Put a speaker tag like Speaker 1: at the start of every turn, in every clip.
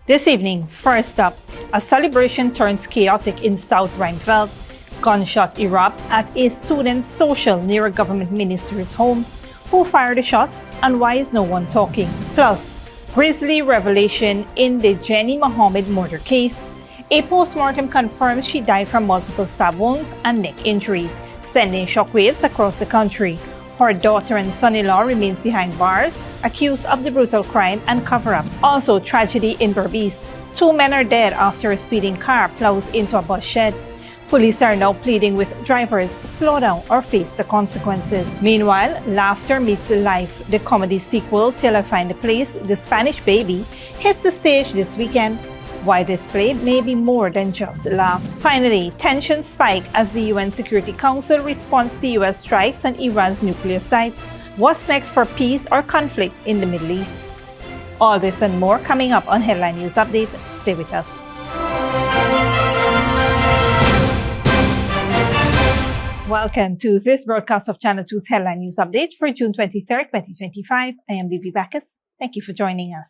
Speaker 1: This evening, first up, a celebration turns chaotic in South Ruimvelt. Gunshot erupt at a student's social near a government minister's home. Who fired the shots and why is no one talking? Plus, grisly revelation in the Jenny Mohamed murder case. A post-mortem confirms she died from multiple stab wounds and neck injuries, sending shockwaves across the country. Her daughter and son-in-law remains behind bars, accused of the brutal crime and cover-up. Also, tragedy in Berbice. 2 men are dead after a speeding car plows into a bus shed. Police are now pleading with drivers, slow down or face the consequences. Meanwhile, laughter meets life. The comedy sequel, Till I Find a Place, The Spanish Baby, hits the stage this weekend. Why this play may be more than just laughs. Finally, tensions spike as the UN Security Council responds to US strikes on Iran's nuclear site. What's next for peace or conflict in the Middle East? All this and more coming up on Headline News Update. Stay with us. Welcome to this broadcast of Channel 2's Headline News Update for June 23rd, 2025. I am Berbice. Thank you for joining us.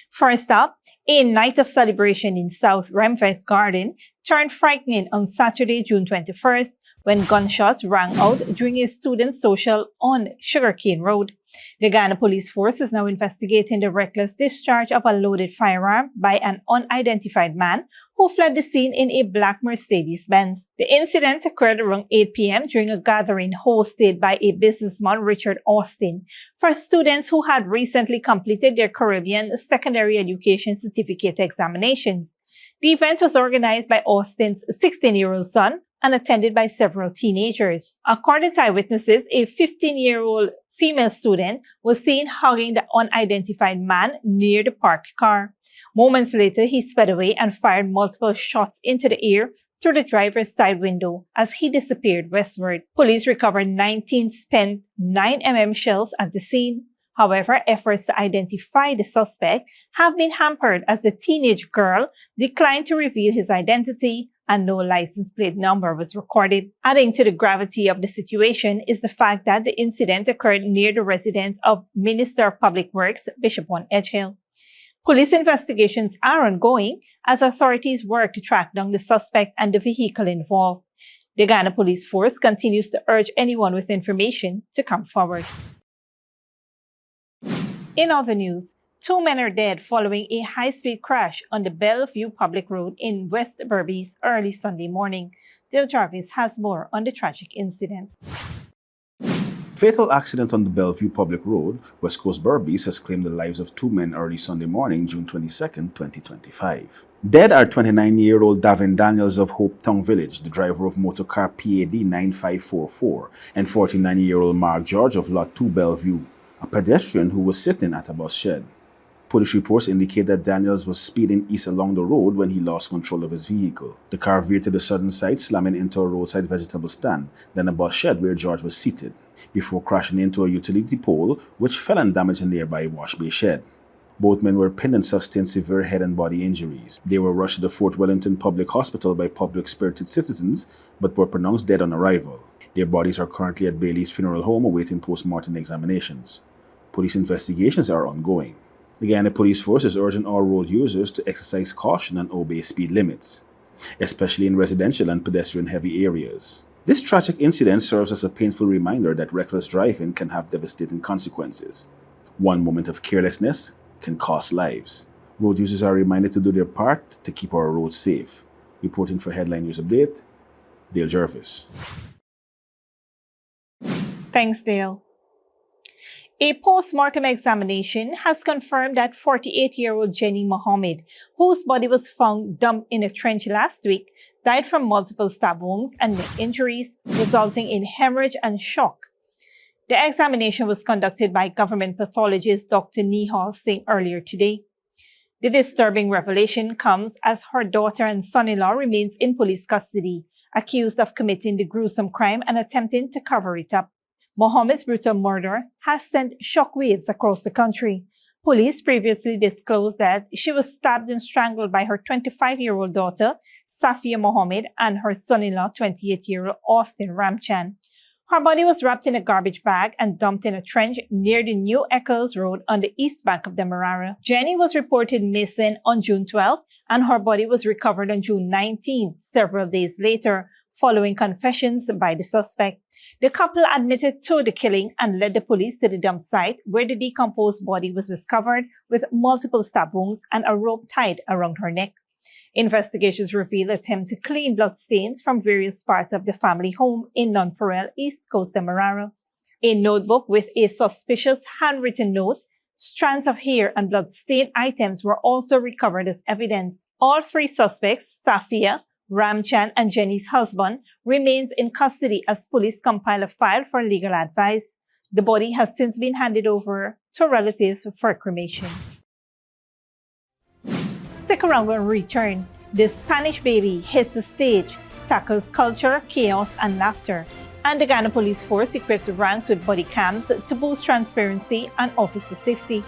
Speaker 1: First up, a night of celebration in South Ruimvelt Garden turned frightening on Saturday, June 21st, when gunshots rang out during a student social on Sugarcane Road. The Ghana Police Force is now investigating the reckless discharge of a loaded firearm by an unidentified man who fled the scene in a black Mercedes-Benz. The incident occurred around 8 p.m. during a gathering hosted by a businessman, Richard Austin, for students who had recently completed their Caribbean secondary education certificate examinations. The event was organized by Austin's 16-year-old son and attended by several teenagers. According to eyewitnesses, a 15-year-old female student was seen hugging the unidentified man near the parked car. Moments later, he sped away and fired multiple shots into the air through the driver's side window as he disappeared westward. Police recovered 19 spent 9mm shells at the scene. However, efforts to identify the suspect have been hampered as the teenage girl declined to reveal his identity and no license plate number was recorded. Adding to the gravity of the situation is the fact that the incident occurred near the residence of Minister of Public Works, Bishop One Edgehill. Police investigations are ongoing as authorities work to track down the suspect and the vehicle involved. The Ghana Police Force continues to urge anyone with information to come forward. In other news, 2 men are dead following a high-speed crash on the Bellevue Public Road in West Berbice early Sunday morning. Dale Jarvis has more on the tragic incident.
Speaker 2: Fatal accident on the Bellevue Public Road, West Coast Berbice, has claimed the lives of 2 men early Sunday morning, June 22, 2025. Dead are 29-year-old Davin Daniels of Hope Town Village, the driver of motorcar PAD 9544, and 49-year-old Mark George of Lot 2 Bellevue, a pedestrian who was sitting at a bus shed. Police reports indicate that Daniels was speeding east along the road when he lost control of his vehicle. The car veered to the southern side, slamming into a roadside vegetable stand, then a bus shed where George was seated, before crashing into a utility pole, which fell and damaged a nearby wash bay shed. Both men were pinned and sustained severe head and body injuries. They were rushed to the Fort Wellington Public Hospital by public-spirited citizens, but were pronounced dead on arrival. Their bodies are currently at Bailey's Funeral Home awaiting post-mortem examinations. Police investigations are ongoing. The Ghana Police Force is urging all road users to exercise caution and obey speed limits, especially in residential and pedestrian-heavy areas. This tragic incident serves as a painful reminder that reckless driving can have devastating consequences. One moment of carelessness can cost lives. Road users are reminded to do their part to keep our roads safe. Reporting for Headline News Update, Dale Jarvis.
Speaker 1: Thanks, Dale. A post-mortem examination has confirmed that 48-year-old Jenny Mohamed, whose body was found dumped in a trench last week, died from multiple stab wounds and neck injuries, resulting in hemorrhage and shock. The examination was conducted by government pathologist Dr. Nihal Singh earlier today. The disturbing revelation comes as her daughter and son-in-law remains in police custody, accused of committing the gruesome crime and attempting to cover it up. Mohamed's brutal murder has sent shockwaves across the country. Police previously disclosed that she was stabbed and strangled by her 25-year-old daughter, Safia Mohamed, and her son-in-law, 28-year-old Austin Ramchan. Her body was wrapped in a garbage bag and dumped in a trench near the New Eccles Road on the east bank of the Demerara. Jenny was reported missing on June 12th, and her body was recovered on June 19th, several days later, following confessions by the suspect. The couple admitted to the killing and led the police to the dump site where the decomposed body was discovered with multiple stab wounds and a rope tied around her neck. Investigations reveal attempt to clean blood stains from various parts of the family home in Nonpareil, East Coast Demerara. A notebook with a suspicious handwritten note, strands of hair and blood-stained items were also recovered as evidence. All three suspects, Safia, Ramchan and Jenny's husband, remains in custody as police compile a file for legal advice. The body has since been handed over to relatives for cremation. Stick around when we return. The Spanish baby hits the stage, tackles culture, chaos, and laughter. And the Ghana Police Force equips ranks with body cams to boost transparency and officer safety.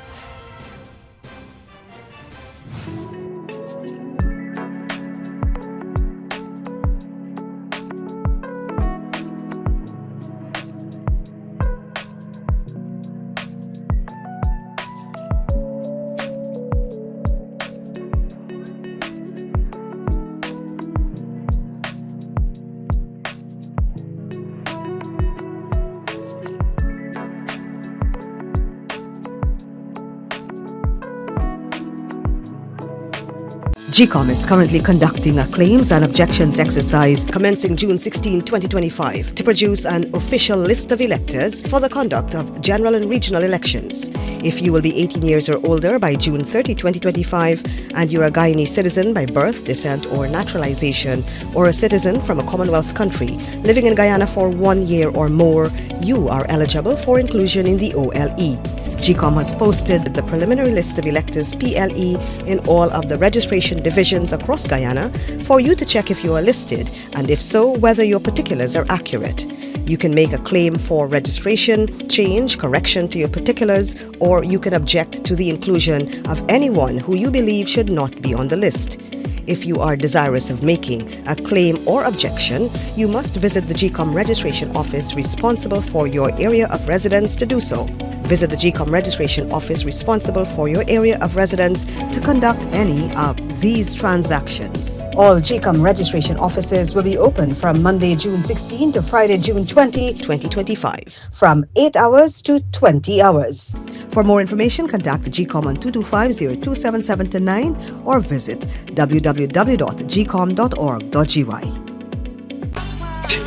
Speaker 3: GCOM is currently conducting a claims and objections exercise commencing June 16, 2025 to produce an official list of electors for the conduct of general and regional elections. If you will be 18 years or older by June 30, 2025 and you're a Guyanese citizen by birth, descent or naturalization or a citizen from a Commonwealth country living in Guyana for 1 year or more, you are eligible for inclusion in the OLE. GCOM has posted the preliminary list of electors PLE in all of the registration divisions across Guyana for you to check if you are listed and if so, whether your particulars are accurate. You can make a claim for registration, change, correction to your particulars, or you can object to the inclusion of anyone who you believe should not be on the list. If you are desirous of making a claim or objection, you must visit the GCOM registration office responsible for your area of residence to do so. Visit the GCOM registration office responsible for your area of residence to conduct any of these transactions. All GCOM registration offices will be open from Monday, June 16 to Friday, June 20, 2025, from 8 hours to 20 hours. For more information, contact the GCOM on 225-0277-9 or visit www.gcom.org.gy.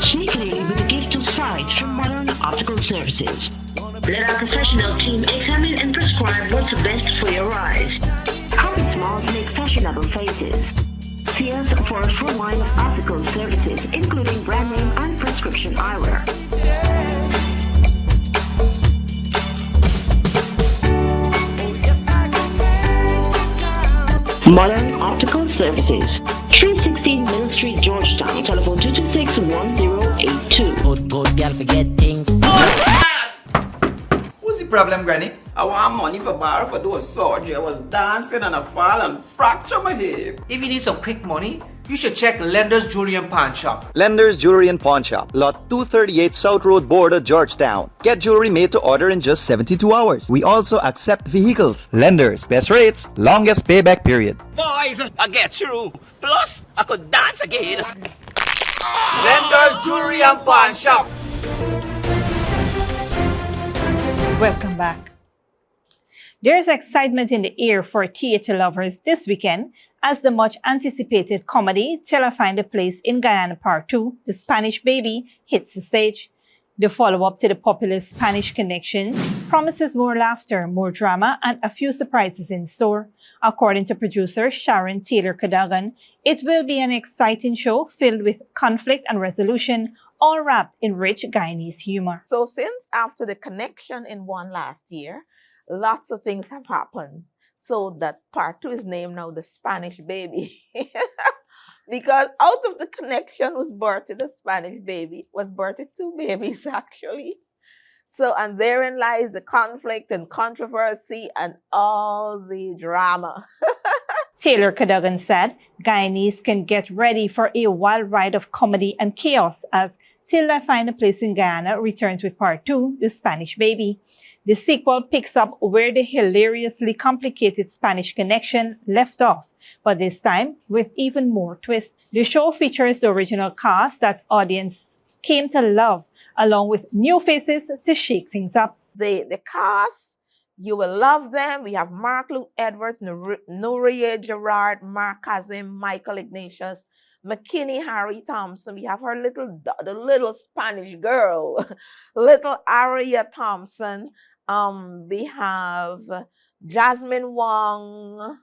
Speaker 4: Sneakily with a gift of sight from Modern Optical Services. Let our professional team examine and prescribe what's best for your eyes. Our smiles make fashionable faces. See us for a full line of optical services, including brand name and prescription eyewear. Modern Optical Services, 316 Mill Street, Georgetown. Telephone 226-1082.
Speaker 5: Good girl forget things.
Speaker 6: What's the problem, Granny? I want money for borrow for those surgery. I was dancing and I fall and fracture my hip.
Speaker 7: If you need some quick money, you should check Lender's Jewelry and Pawn Shop.
Speaker 8: Lender's Jewelry and Pawn Shop, lot 238 South Road Border, Georgetown. Get jewelry made to order in just 72 hours. We also accept vehicles. Lender's, best rates, longest payback period.
Speaker 6: Boys, I get through. Plus, I could dance again.
Speaker 7: Lender's Jewelry and Pawn Shop.
Speaker 1: Welcome back. There is excitement in the air for theatre lovers this weekend as the much anticipated comedy Till I Find a Place in Guyana Part 2, The Spanish Baby, hits the stage. The follow-up to the popular Spanish Connection promises more laughter, more drama, and a few surprises in store. According to producer Sharon Taylor Cadogan, it will be an exciting show filled with conflict and resolution, all wrapped in rich Guyanese humor.
Speaker 9: So since after the Connection in one last year, lots of things have happened. So that Part 2 is named now The Spanish Baby. Because out of the Connection was birthed the Spanish Baby, was birthed two babies actually. So, and therein lies the conflict and controversy and all the drama.
Speaker 1: Taylor Cadogan said Guyanese can get ready for a wild ride of comedy and chaos as Till I Find a Place in Guyana returns with part 2, The Spanish Baby. The sequel picks up where the hilariously complicated Spanish connection left off, but this time with even more twists. The show features the original cast that audience came to love, along with new faces to shake things up.
Speaker 9: The cast, you will love them. We have Mark Luke Edwards, Nuria Gerard, Mark Kazim, Michael Ignatius, McKinney Harry Thompson. We have her the little Spanish girl, little Aria Thompson. We have Jasmine Wong,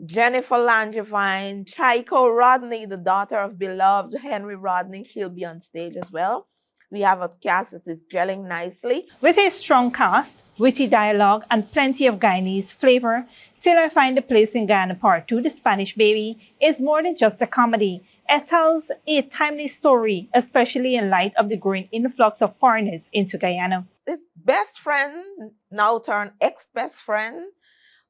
Speaker 9: Jennifer Langevine, Chaiko Rodney, the daughter of beloved Henry Rodney. She'll be on stage as well. We have a cast that is gelling nicely.
Speaker 1: With a strong cast, witty dialogue, and plenty of Guyanese flavor, Till I Find a Place in Guyana Part 2, The Spanish Baby, is more than just a comedy. It tells a timely story, especially in light of the growing influx of foreigners into Guyana.
Speaker 9: His best friend, now turned ex-best friend,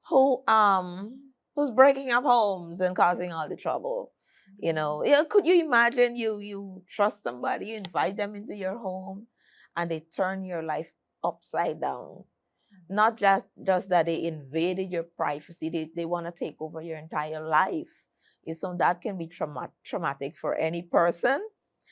Speaker 9: who's breaking up homes and causing all the trouble. You know, could you imagine you trust somebody, you invite them into your home, and they turn your life upside down? Not just that they invaded your privacy, they want to take over your entire life. So that can be traumatic for any person.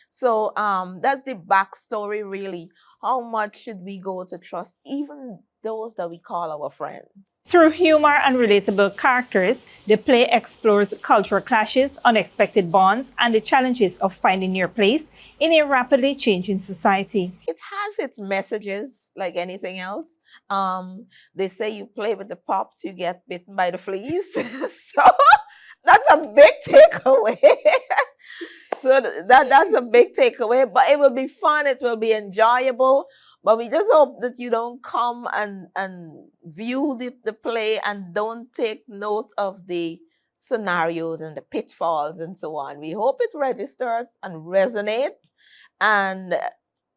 Speaker 9: So that's the backstory, really. How much should we go to trust even those that we call our friends?
Speaker 1: Through humor and relatable characters, the play explores cultural clashes, unexpected bonds, and the challenges of finding your place in a rapidly changing society.
Speaker 9: It has its messages like anything else. They say you play with the pops, you get bitten by the fleas. So that's a big takeaway. So that's a big takeaway, but it will be fun, it will be enjoyable. But we just hope that you don't come and view the play and don't take note of the scenarios and the pitfalls and so on. We hope it registers and resonates and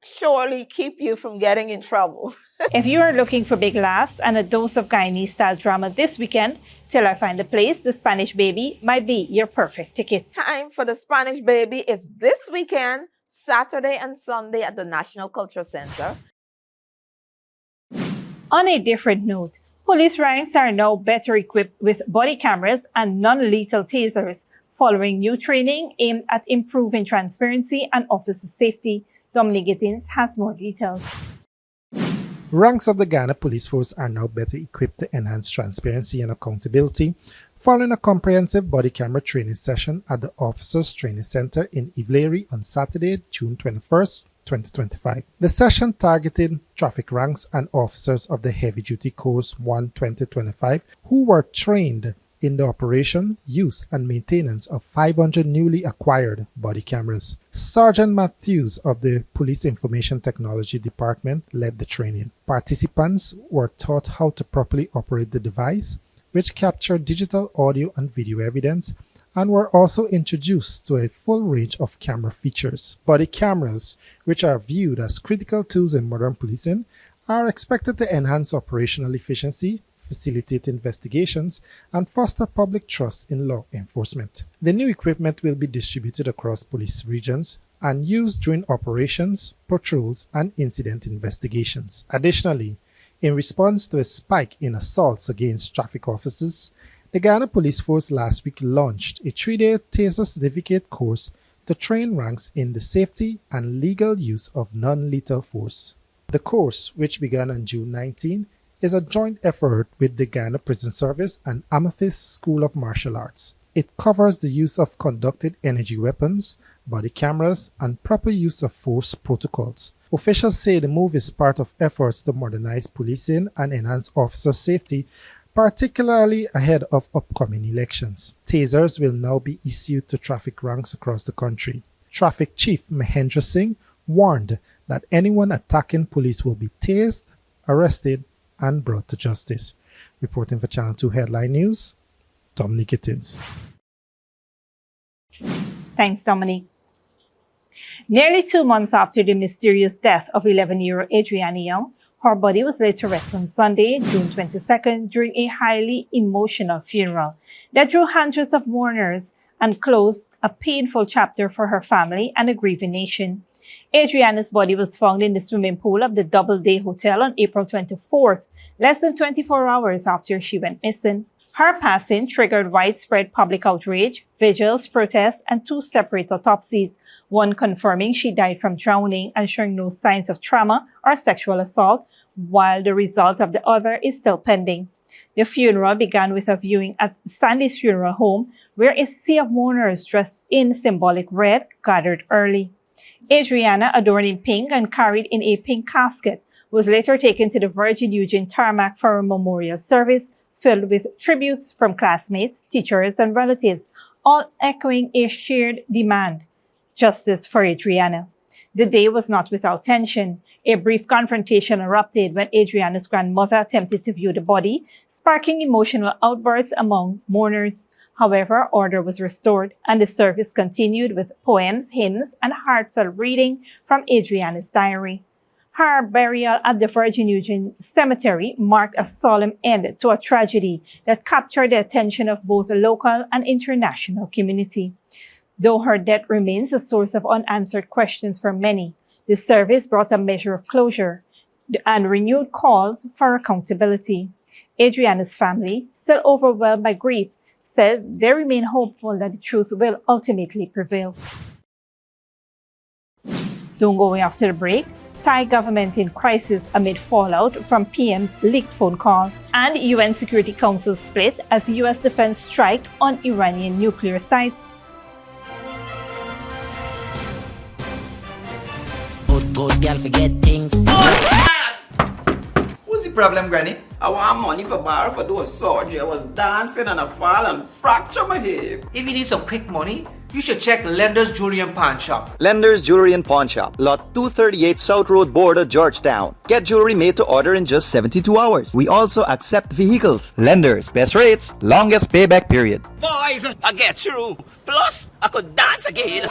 Speaker 9: surely keep you from getting in trouble.
Speaker 1: If you are looking for big laughs and a dose of Guyanese-style drama this weekend, Till I Find a Place, The Spanish Baby might be your perfect ticket.
Speaker 9: Time for The Spanish Baby is this weekend, Saturday and Sunday at the National Cultural Center.
Speaker 1: On a different note, police ranks are now better equipped with body cameras and non-lethal tasers, following new training aimed at improving transparency and officer safety. Dominic Gittins has more details.
Speaker 10: Ranks of the Ghana Police Force are now better equipped to enhance transparency and accountability, following a comprehensive body camera training session at the Officers Training Center in Ivlery on Saturday, June 21st, 2025. The session targeted traffic ranks and officers of the Heavy Duty Course 1 2025 who were trained in the operation, use, and maintenance of 500 newly acquired body cameras. Sergeant Matthews of the Police Information Technology Department led the training. Participants were taught how to properly operate the device, which captured digital audio and video evidence, and were also introduced to a full range of camera features. Body cameras, which are viewed as critical tools in modern policing, are expected to enhance operational efficiency, facilitate investigations, and foster public trust in law enforcement. The new equipment will be distributed across police regions and used during operations, patrols, and incident investigations. Additionally, in response to a spike in assaults against traffic officers, the Ghana Police Force last week launched a 3-day Taser Certificate course to train ranks in the safety and legal use of non-lethal force. The course, which began on June 19, is a joint effort with the Ghana Prison Service and Amethyst School of Martial Arts. It covers the use of conducted energy weapons, body cameras, and proper use of force protocols. Officials say the move is part of efforts to modernize policing and enhance officer safety, particularly ahead of upcoming elections. Tasers will now be issued to traffic ranks across the country. Traffic Chief Mahendra Singh warned that anyone attacking police will be tased, arrested, and brought to justice. Reporting for Channel 2 Headline News, Dominic Gittins.
Speaker 1: Thanks, Dominic. Nearly 2 months after the mysterious death of 11-year-old Adriana Young, her body was laid to rest on Sunday, June 22nd, during a highly emotional funeral that drew hundreds of mourners and closed a painful chapter for her family and a grieving nation. Adriana's body was found in the swimming pool of the Doubleday Hotel on April 24th, less than 24 hours after she went missing. Her passing triggered widespread public outrage, vigils, protests, and 2 separate autopsies, one confirming she died from drowning and showing no signs of trauma or sexual assault, while the result of the other is still pending. The funeral began with a viewing at Sandy's funeral home, where a sea of mourners dressed in symbolic red gathered early. Adriana, adorned in pink and carried in a pink casket, was later taken to the Virgin Eugene tarmac for a memorial service filled with tributes from classmates, teachers, and relatives, all echoing a shared demand: justice for Adriana. The day was not without tension. A brief confrontation erupted when Adriana's grandmother attempted to view the body, sparking emotional outbursts among mourners. However, order was restored, and the service continued with poems, hymns, and heartfelt reading from Adriana's diary. Her burial at the Virgin Eugene Cemetery marked a solemn end to a tragedy that captured the attention of both the local and international community. Though her death remains a source of unanswered questions for many, the service brought a measure of closure and renewed calls for accountability. Adriana's family, still overwhelmed by grief, says they remain hopeful that the truth will ultimately prevail. Don't go away after the break. Thai government in crisis amid fallout from PM's leaked phone call, and UN Security Council split as US defense strike on Iranian nuclear sites.
Speaker 5: Good girl forget things.
Speaker 8: What's the problem, Granny?
Speaker 6: I want money for borrow for those surgery. I was dancing and I fall and fracture my hip.
Speaker 7: If you need some quick money, you should check Lender's Jewelry and Pawn Shop.
Speaker 8: Lender's Jewelry and Pawn Shop, lot 238 South Road Border, Georgetown. Get jewelry made to order in just 72 hours. We also accept vehicles. Lender's, best rates, longest payback period.
Speaker 6: Boys, I get through. Plus, I could dance again.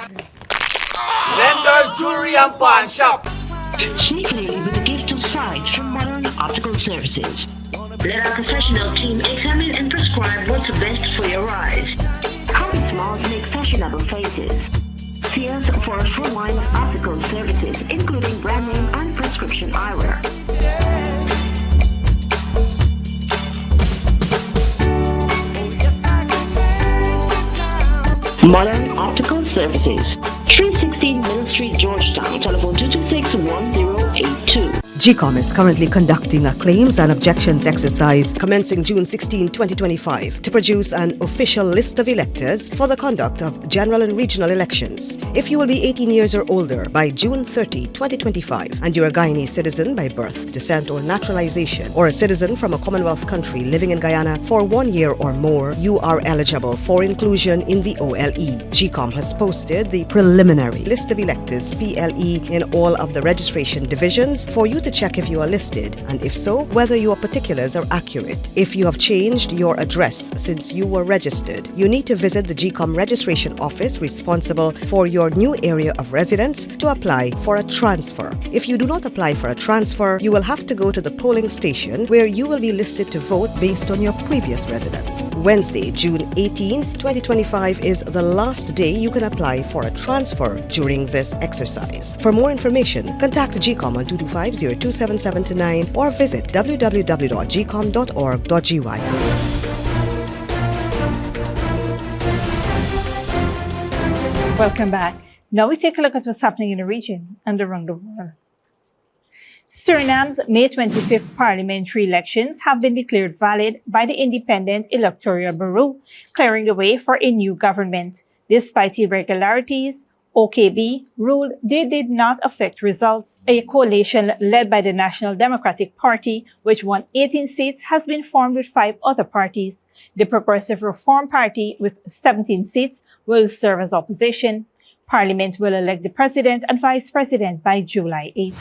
Speaker 7: Lender's Jewelry and Pawn Shop.
Speaker 4: Sneakily with a gift of sight from Modern Optical Services. Let our professional team examine and prescribe what's best for your eyes. Common smiles make fashionable faces. See us for a full line of optical services, including brand name and prescription eyewear. Modern Optical Services, 316 Middle Street, Georgetown. Telephone 226-1082.
Speaker 3: GCOM is currently conducting a claims and objections exercise commencing June 16, 2025 to produce an official list of electors for the conduct of general and regional elections. If you will be 18 years or older by June 30, 2025 and you're a Guyanese citizen by birth, descent or naturalization, or a citizen from a Commonwealth country living in Guyana for 1 year or more, you are eligible for inclusion in the OLE. GCOM has posted the preliminary list of electors PLE in all of the registration divisions for you to check if you are listed, and if so, whether your particulars are accurate. If you have changed your address since you were registered, you need to visit the GCOM registration office responsible for your new area of residence to apply for a transfer. If you do not apply for a transfer, you will have to go to the polling station where you will be listed to vote based on your previous residence. Wednesday, June 18, 2025 is the last day you can apply for a transfer during this exercise. For more information, contact GCOM on 225-02779 or visit www.gcom.org.gy.
Speaker 1: Welcome back. Now we take a look at what's happening in the region and around the world. Suriname's May 25th parliamentary elections have been declared valid by the Independent Electoral Bureau, clearing the way for a new government. Despite irregularities, OKB ruled they did not affect results. A coalition led by the National Democratic Party, which won 18 seats, has been formed with 5 other parties. The Progressive Reform Party, with 17 seats, will serve as opposition. Parliament will elect the president and vice president by July 8.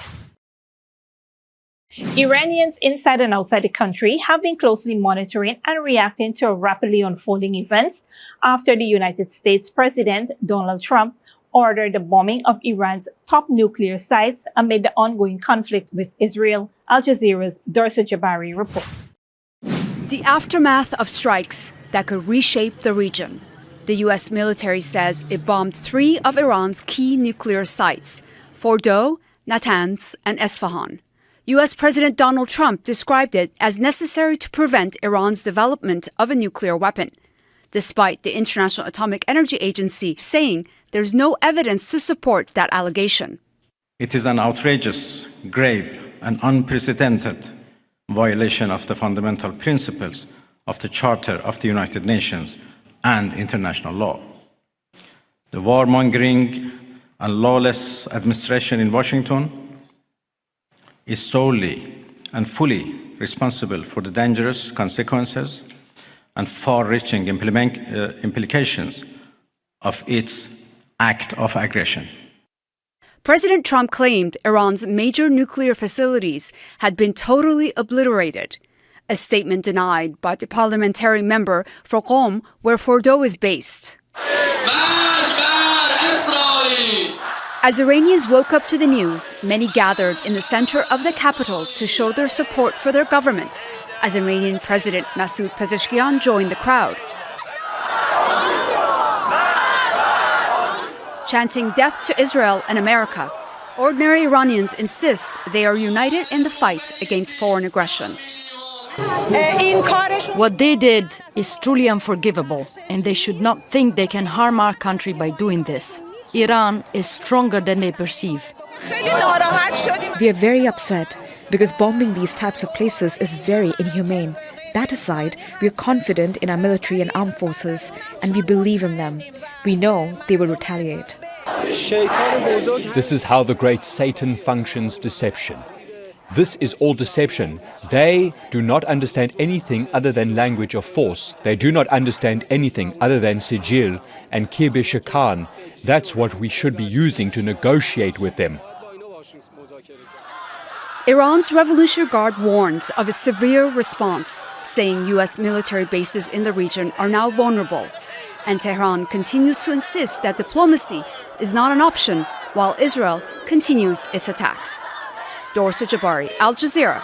Speaker 1: Iranians inside and outside the country have been closely monitoring and reacting to rapidly unfolding events after the United States President Donald Trump ordered the bombing of Iran's top nuclear sites amid the ongoing conflict with Israel. Al Jazeera's Dorsa Jabari reports.
Speaker 11: The aftermath of strikes that could reshape the region. The U.S. military says it bombed 3 of Iran's key nuclear sites, Fordo, Natanz, and Esfahan. U.S. President Donald Trump described it as necessary to prevent Iran's development of a nuclear weapon, despite the International Atomic Energy Agency saying there's no evidence to support that allegation.
Speaker 12: It is an outrageous, grave, and unprecedented violation of the fundamental principles of the Charter of the United Nations and international law. The warmongering and lawless administration in Washington is solely and fully responsible for the dangerous consequences and far-reaching implications of its act of aggression.
Speaker 11: President Trump claimed Iran's major nuclear facilities had been totally obliterated, a statement denied by the parliamentary member for Qom, where Fordo is based. As Iranians woke up to the news, many gathered in the center of the capital to show their support for their government, as Iranian President Masoud Pezeshkian joined the crowd, chanting death to Israel and America. Ordinary Iranians insist they are united in the fight against foreign aggression.
Speaker 13: What they did is truly unforgivable, and they should not think they can harm our country by doing this. Iran is stronger than they perceive.
Speaker 14: We are very upset because bombing these types of places is very inhumane. That aside, we are confident in our military and armed forces, and we believe in them. We know they will retaliate.
Speaker 15: This is how the great Satan functions: deception. This is all deception. They do not understand anything other than language of force. They do not understand anything other than sigil and kirbe shakan. That's what we should be using to negotiate with them.
Speaker 11: Iran's Revolutionary Guard warns of a severe response, saying U.S. military bases in the region are now vulnerable. And Tehran continues to insist that diplomacy is not an option while Israel continues its attacks. Dorsa Jabari, Al Jazeera.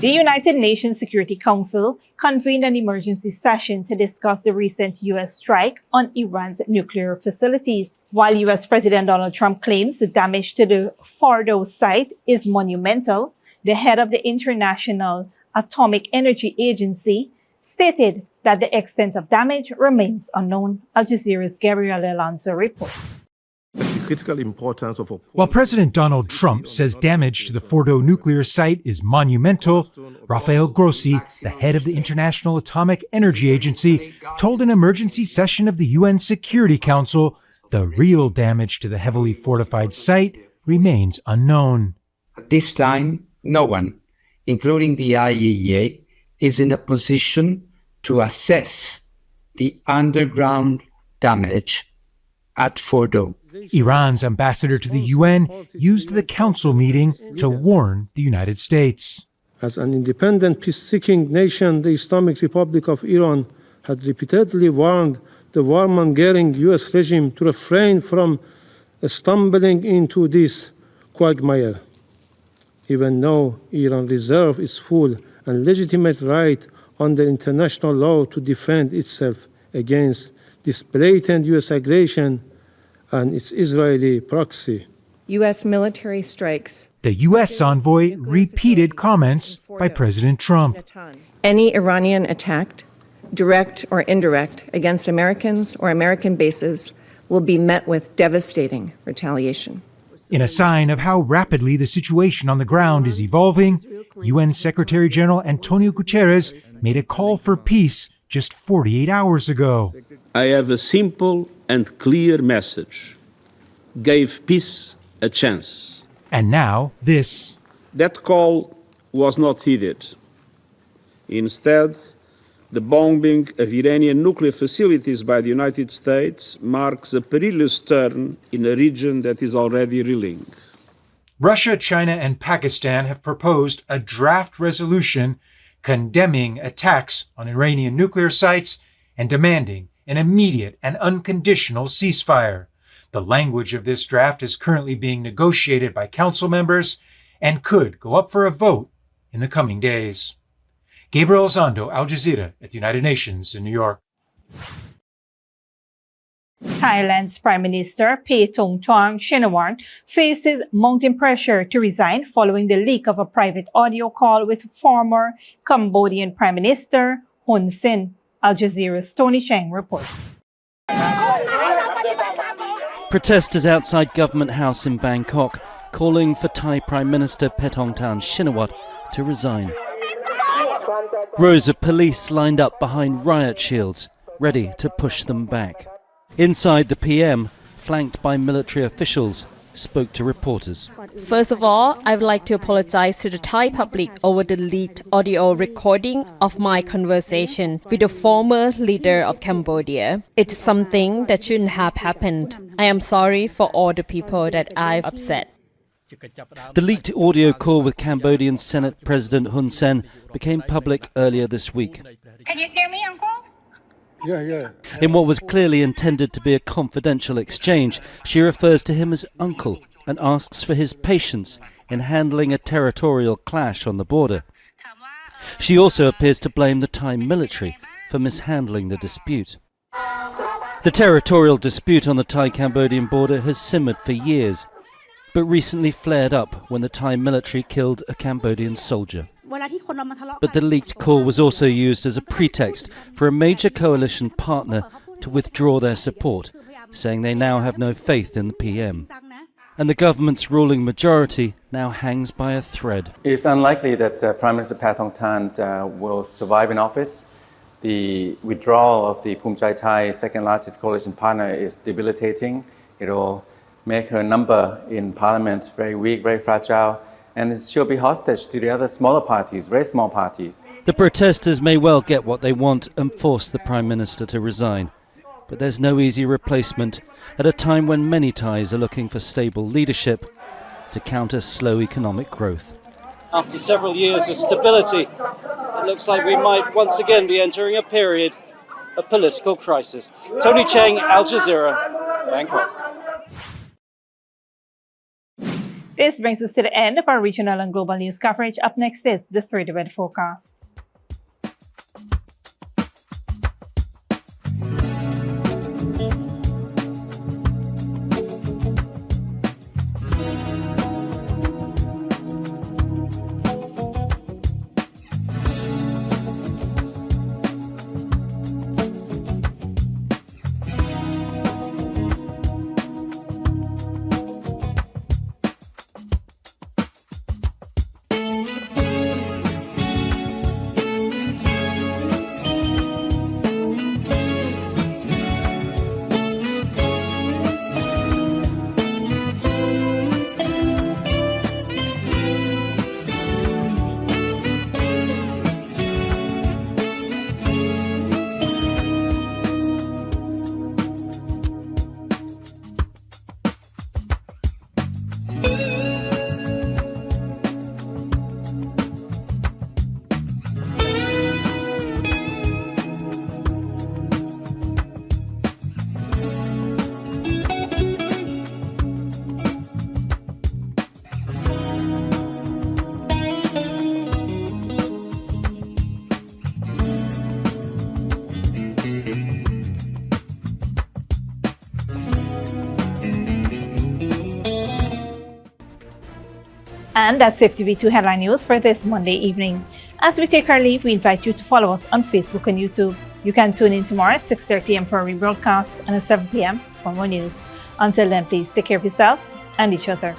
Speaker 1: The United Nations Security Council convened an emergency session to discuss the recent U.S. strike on Iran's nuclear facilities. While U.S. President Donald Trump claims the damage to the Fordo site is monumental, the head of the International Atomic Energy Agency stated that the extent of damage remains unknown. Al Jazeera's Gabriel Alonso reports.
Speaker 16: Critical importance of
Speaker 17: While President Donald Trump says damage to the Fordo nuclear site is monumental, Rafael Grossi, the head of the International Atomic Energy Agency, told an emergency session of the UN Security Council the real damage to the heavily fortified site remains unknown.
Speaker 18: At this time, no one, including the IAEA, is in a position to assess the underground damage at Fordo.
Speaker 17: Iran's ambassador to the UN used the council meeting to warn the United States.
Speaker 16: As an independent peace-seeking nation, the Islamic Republic of Iran had repeatedly warned the warmongering U.S. regime to refrain from stumbling into this quagmire. Even though Iran reserves its full and legitimate right under international law to defend itself against this blatant U.S. aggression and its Israeli proxy.
Speaker 19: U.S. military strikes.
Speaker 17: The U.S. envoy repeated comments by President Trump.
Speaker 19: Any Iranian attack, direct or indirect, against Americans or American bases will be met with devastating retaliation.
Speaker 17: In a sign of how rapidly the situation on the ground is evolving, UN Secretary General Antonio Guterres made a call for peace just 48 hours ago.
Speaker 20: I have a simple and clear message. Give peace a chance.
Speaker 17: And now this.
Speaker 20: That call was not heeded. Instead, the bombing of Iranian nuclear facilities by the United States marks a perilous turn in a region that is already reeling.
Speaker 17: Russia, China, and Pakistan have proposed a draft resolution condemning attacks on Iranian nuclear sites and demanding an immediate and unconditional ceasefire. The language of this draft is currently being negotiated by council members and could go up for a vote in the coming days. Gabriel Elizondo, Al Jazeera at the United Nations in New York.
Speaker 1: Thailand's Prime Minister Paetongtarn Shinawatra faces mounting pressure to resign following the leak of a private audio call with former Cambodian Prime Minister Hun Sen. Al Jazeera's Tony Cheng reports.
Speaker 21: Protesters outside Government House in Bangkok calling for Thai Prime Minister Paetongtarn Shinawatra to resign. Rows of police lined up behind riot shields, ready to push them back. Inside, the PM, flanked by military officials, spoke to reporters.
Speaker 22: First of all, I would like to apologize to the Thai public over the leaked audio recording of my conversation with the former leader of Cambodia. It's something that shouldn't have happened. I am sorry for all the people that I've upset.
Speaker 21: The leaked audio call with Cambodian Senate President Hun Sen became public earlier this week.
Speaker 23: Can you hear me, Uncle?
Speaker 16: Yeah.
Speaker 21: In what was clearly intended to be a confidential exchange, she refers to him as uncle and asks for his patience in handling a territorial clash on the border. She also appears to blame the Thai military for mishandling the dispute. The territorial dispute on the Thai-Cambodian border has simmered for years, but recently flared up when the Thai military killed a Cambodian soldier. But the leaked call was also used as a pretext for a major coalition partner to withdraw their support, saying they now have no faith in the PM. And the government's ruling majority now hangs by a thread.
Speaker 24: It's unlikely that Prime Minister Paetongtarn will survive in office. The withdrawal of the Phum Chai Thai second largest coalition partner is debilitating. It will make her number in parliament very weak, very fragile, and she'll be hostage to the other smaller parties, very small parties.
Speaker 21: The protesters may well get what they want and force the Prime Minister to resign. But there's no easy replacement at a time when many Thais are looking for stable leadership to counter slow economic growth.
Speaker 25: After several years of stability, it looks like we might once again be entering a period of political crisis. Tony Cheng, Al Jazeera, Bangkok.
Speaker 1: This brings us to the end of our regional and global news coverage. Up next is the 3-day weather forecast. And that's it to be 2 headline news for this Monday evening. As we take our leave, we invite you to follow us on Facebook and YouTube. You can tune in tomorrow at 6:30 a.m. for a rebroadcast and at 7 p.m. for more news. Until then, please take care of yourselves and each other.